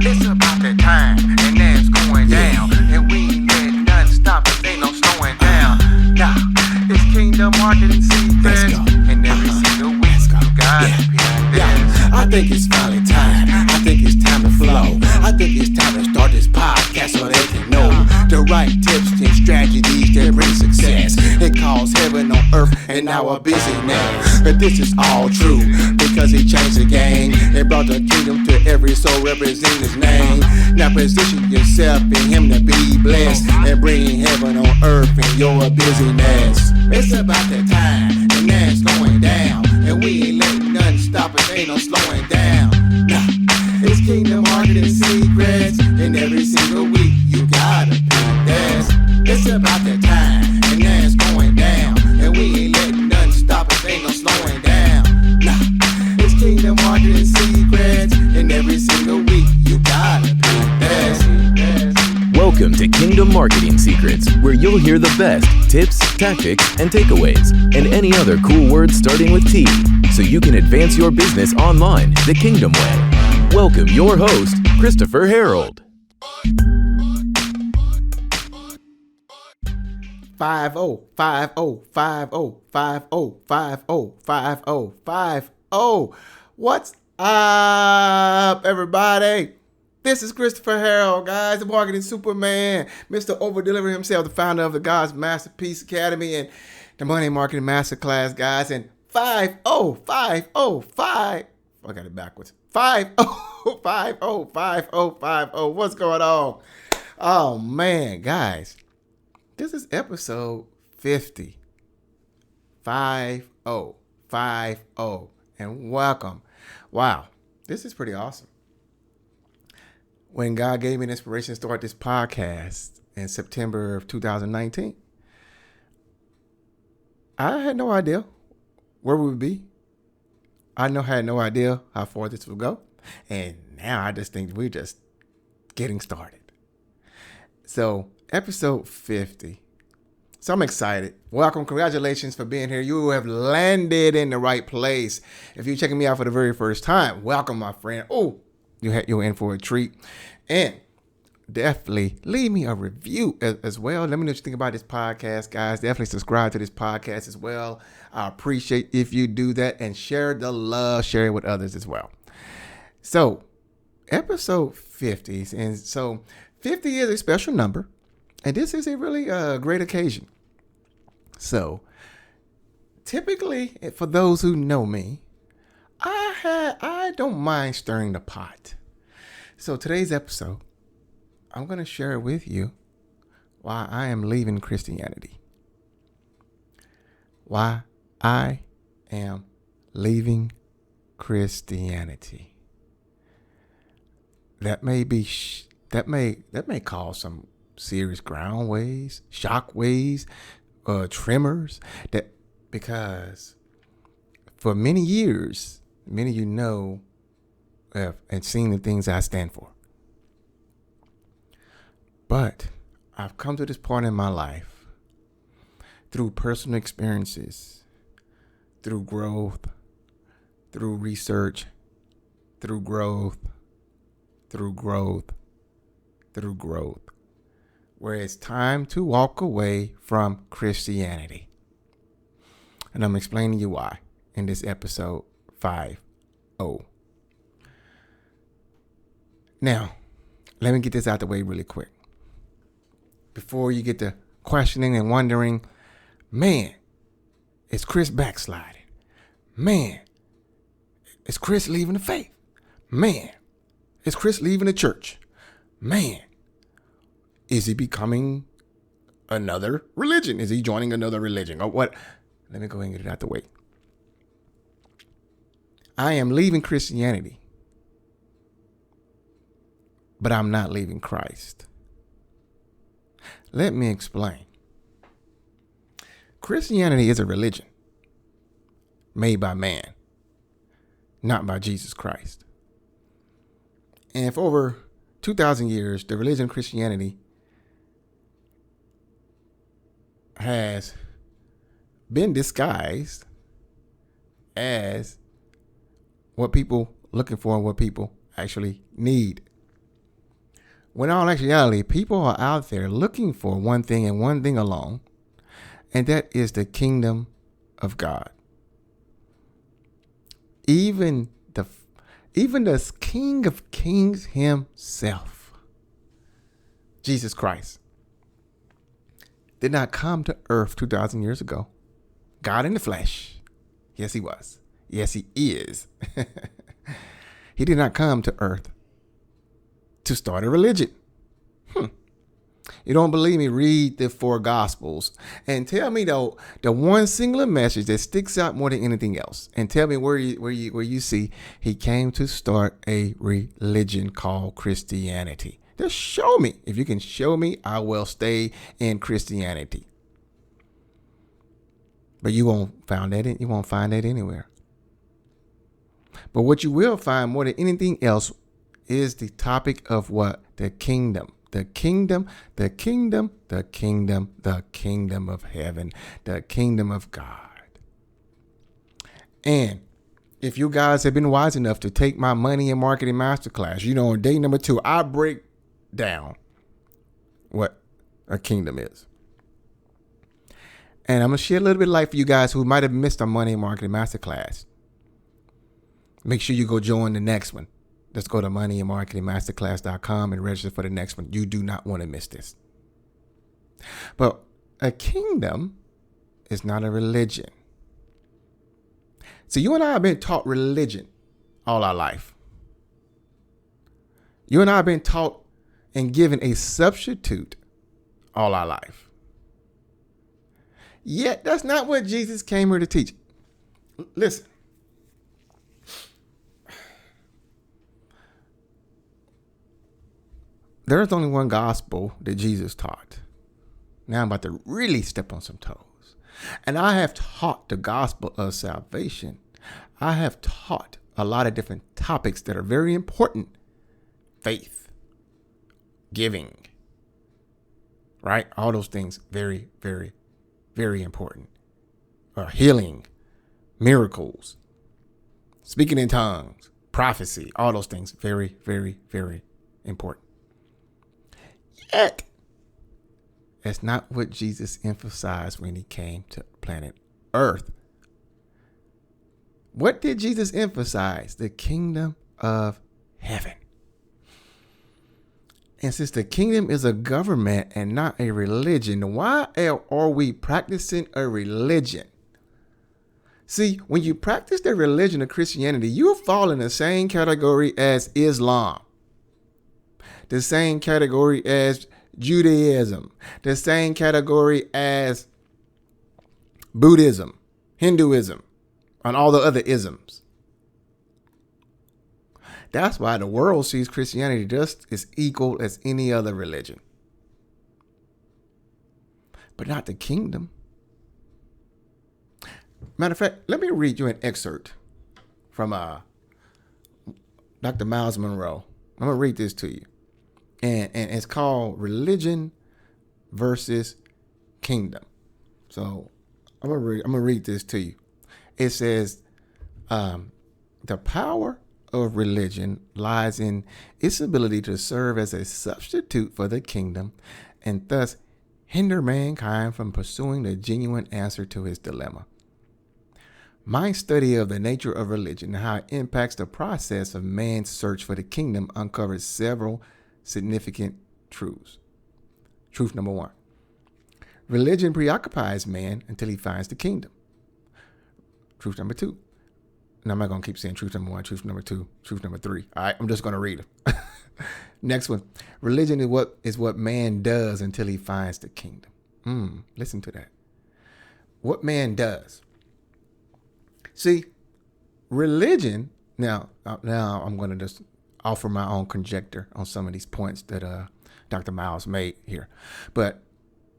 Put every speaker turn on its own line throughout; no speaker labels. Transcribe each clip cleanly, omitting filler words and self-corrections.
It's about that time, and now it's going down. And we ain't letting nothing stop us, ain't no slowing down. Now, it's Kingdom Marketing Secrets. And every single week, you gotta pick this.
I think it's finally time. I think it's time to flow. I think it's time to start this podcast so they can know the right tips and strategies that bring success. It calls heaven on earth and our busyness. But this is all true because he changed the game and brought the kingdom to every soul representing his name. Now position yourself in him to be blessed and bring heaven on earth in your busyness. It's about that time and now it's going down. And we ain't letting nothing stop us, ain't no slowing down. Nah, it's Kingdom Marketing Secrets. And every single week you gotta pick this. It's about that time and now it's going down. And we ain't letting nothing stop us, ain't no slowing down. Nah, it's Kingdom Marketing Secrets. And every single week you gotta pick this.
Welcome to Kingdom Marketing Secrets, where you'll hear the best tips, tactics, and takeaways, and any other cool words starting with T, so you can advance your business online the Kingdom way. Welcome your host, Christopher Harold.
50. What's up, everybody? This is Christopher Harold, guys, the marketing Superman, Mr. Over-Deliver himself, the founder of the God's Masterpiece Academy and the Money Marketing Masterclass, guys. And 50505. I got it backwards. 50505050. What's going on? Oh, man, guys. This is episode 50. 5050. And welcome. Wow, this is pretty awesome. When God gave me an inspiration to start this podcast in September of 2019, I had no idea where we would be. I had no idea how far this would go. And now I just think we're just getting started. So, episode 50. So I'm excited. Welcome. Congratulations for being here. You have landed in the right place. If you're checking me out for the very first time, welcome, my friend. Oh, you're in for a treat. And definitely leave me a review as well. Let me know what you think about this podcast, guys. Definitely subscribe to this podcast as well. I appreciate if you do that, and share the love, share it with others as well. So episode 50. And so 50 is a special number, and this is a really great occasion. So typically, for those who know me, I don't mind stirring the pot. So today's episode, I'm going to share with you why I am leaving Christianity. Why I am leaving Christianity. That may cause some serious ground waves, shock waves, tremors. Because for many years, many of you know and seen the things I stand for. But I've come to this point in my life through personal experiences, through growth, through research, through growth, where it's time to walk away from Christianity. And I'm explaining to you why in this episode 50. Now, let me get this out the way really quick. Before you get to questioning and wondering, man, is Chris backsliding? Man, is Chris leaving the faith? Man, is Chris leaving the church? Man, is he becoming another religion? Is he joining another religion or what? Let me go ahead and get it out the way. I am leaving Christianity, but I'm not leaving Christ. Let me explain. Christianity is a religion made by man, not by Jesus Christ. And for over 2,000 years, the religion of Christianity has been disguised as what people looking for and what people actually need. When in all actuality, people are out there looking for one thing and one thing alone, and that is the kingdom of God. Even the King of Kings himself, Jesus Christ, did not come to earth 2,000 years ago. God in the flesh. Yes, he was. Yes, he is. He did not come to earth to start a religion. You don't believe me? Read the 4 Gospels and tell me the one singular message that sticks out more than anything else. And tell me where you see he came to start a religion called Christianity. Just show me. If you can show me, I will stay in Christianity. But you won't find that anywhere. But what you will find more than anything else is the topic of what? The kingdom. The kingdom, the kingdom, the kingdom, the kingdom of heaven, the kingdom of God. And if you guys have been wise enough to take my money and marketing masterclass, on day number 2, I break down what a kingdom is. And I'm going to share a little bit of light for you guys who might have missed our money and marketing masterclass. Make sure you go join the next one. Let's go to moneyandmarketingmasterclass.com and register for the next one. You do not want to miss this. But a kingdom is not a religion. So you and I have been taught religion all our life. You and I have been taught and given a substitute all our life. Yet that's not what Jesus came here to teach. Listen. There's only one gospel that Jesus taught. Now I'm about to really step on some toes. And I have taught the gospel of salvation. I have taught a lot of different topics that are very important. Faith, giving, right? All those things, very, very, very important. Healing, miracles, speaking in tongues, prophecy, all those things, very, very, very important. Yet, that's not what Jesus emphasized when he came to planet Earth. What did Jesus emphasize? The kingdom of heaven. And since the kingdom is a government and not a religion, why are we practicing a religion? See, when you practice the religion of Christianity, you fall in the same category as Islam, the same category as Judaism, the same category as Buddhism, Hinduism, and all the other isms. That's why the world sees Christianity just as equal as any other religion. But not the kingdom. Matter of fact, let me read you an excerpt from Dr. Miles Monroe. I'm going to read this to you. And it's called Religion versus Kingdom. So I'm gonna read this to you. It says, the power of religion lies in its ability to serve as a substitute for the kingdom and thus hinder mankind from pursuing the genuine answer to his dilemma. My study of the nature of religion and how it impacts the process of man's search for the kingdom uncovers several significant truths. Truth number 1. Religion preoccupies man until he finds the kingdom. Truth number 2. And I'm not going to keep saying truth number 1, truth number 2, truth number 3. All right, I'm just going to read them. Next one. Religion is what man does until he finds the kingdom. Listen to that. What man does. See, religion, now I'm going to just offer my own conjecture on some of these points that Dr. Miles made here. But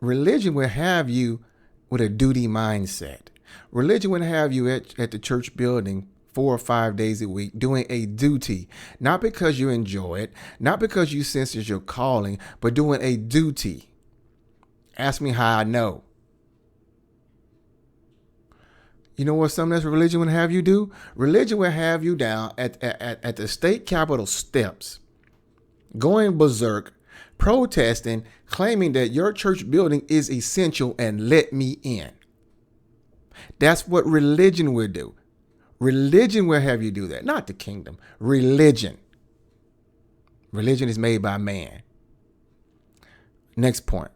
religion will have you with a duty mindset. Religion will have you at the church building 4 or 5 days a week doing a duty, not because you enjoy it, not because you sense it's your calling, but doing a duty. Ask me how I know. You know what some of this religion would have you do? Religion will have you down at the state capitol steps, going berserk, protesting, claiming that your church building is essential and let me in. That's what religion will do. Religion will have you do that, not the kingdom. Religion. Religion is made by man. Next point.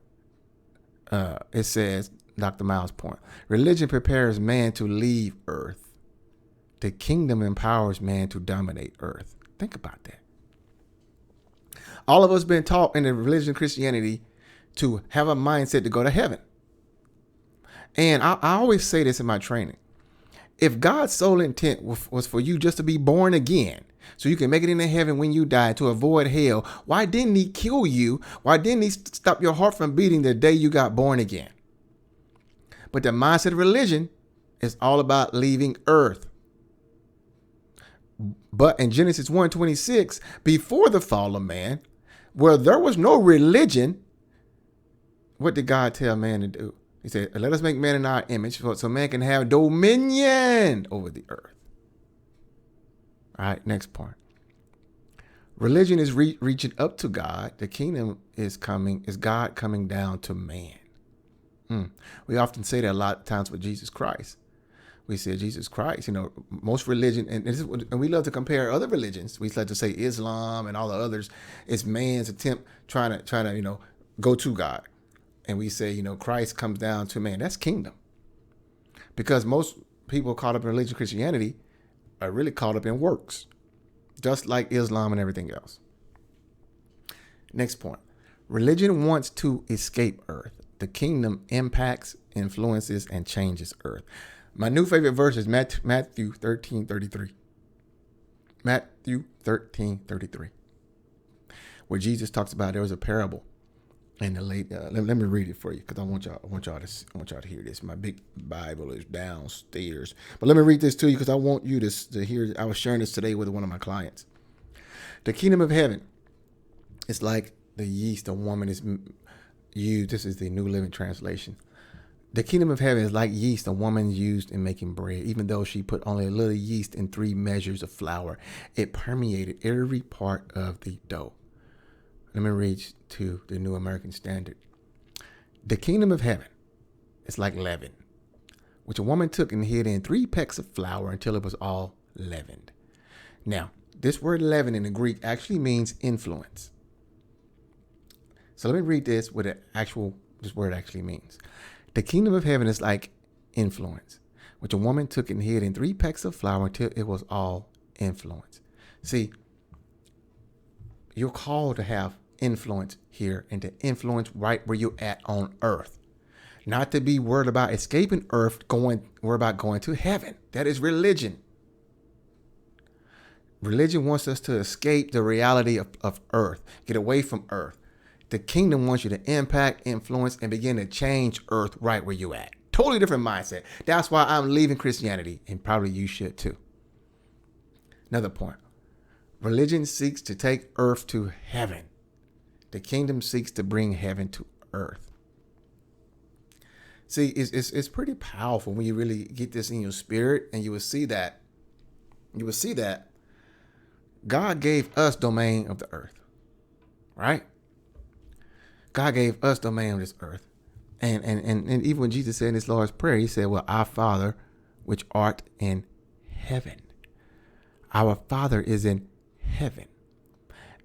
It says, Dr. Miles' point, religion prepares man to leave earth. The kingdom empowers man to dominate earth. Think about that. All of us been taught in the religion of Christianity to have a mindset to go to heaven. And I always say this in my training. If God's sole intent was for you just to be born again, so you can make it into heaven when you die, to avoid hell, why didn't he kill you? Why didn't he stop your heart from beating the day you got born again? But the mindset of religion is all about leaving earth. But in Genesis 1:26, before the fall of man, where there was no religion, what did God tell man to do? He said, let us make man in our image so man can have dominion over the earth. All right, next point. Religion is reaching up to God. The kingdom is God coming down to man. We often say that a lot of times with Jesus Christ. We say Jesus Christ, most religion, and we love to compare other religions. We love to say Islam and all the others. It's man's attempt trying to go to God. And we say, Christ comes down to man. That's kingdom. Because most people caught up in religion, Christianity, are really caught up in works, just like Islam and everything else. Next point. Religion wants to escape earth. The kingdom impacts, influences, and changes earth. My new favorite verse is Matthew 13:33. Matthew 13:33. Where Jesus talks about there was a parable. And let me read it for you because I want y'all to hear this. My big Bible is downstairs, but let me read this to you because I want you to hear. I was sharing this today with one of my clients. The kingdom of heaven is like the yeast a woman is used. This is the New Living Translation. The kingdom of heaven is like yeast a woman used in making bread. Even though she put only a little yeast in 3 measures of flour, it permeated every part of the dough. Let me read to the New American Standard. The kingdom of heaven is like leaven, which a woman took and hid in 3 pecks of flour until it was all leavened. Now, this word leaven in the Greek actually means influence. So let me read this what this word actually means. The kingdom of heaven is like influence, which a woman took and hid in 3 pecks of flour until it was all influence. See, you're called to have influence here and to influence right where you're at on earth. Not to be worried about escaping earth, worried about going to heaven. That is religion. Religion wants us to escape the reality of earth, get away from earth. The kingdom wants you to impact, influence, and begin to change earth right where you're at. Totally different mindset. That's why I'm leaving Christianity, and probably you should too. Another point. Religion seeks to take earth to heaven. The kingdom seeks to bring heaven to earth. See, it's pretty powerful when you really get this in your spirit, and you will see that God gave us domain of the earth, right? God gave us domain of this earth. And even when Jesus said in his Lord's Prayer, he said, well, our Father, which art in heaven. Our Father is in heaven.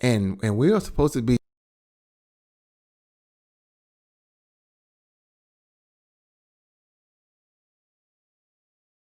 And we are supposed to be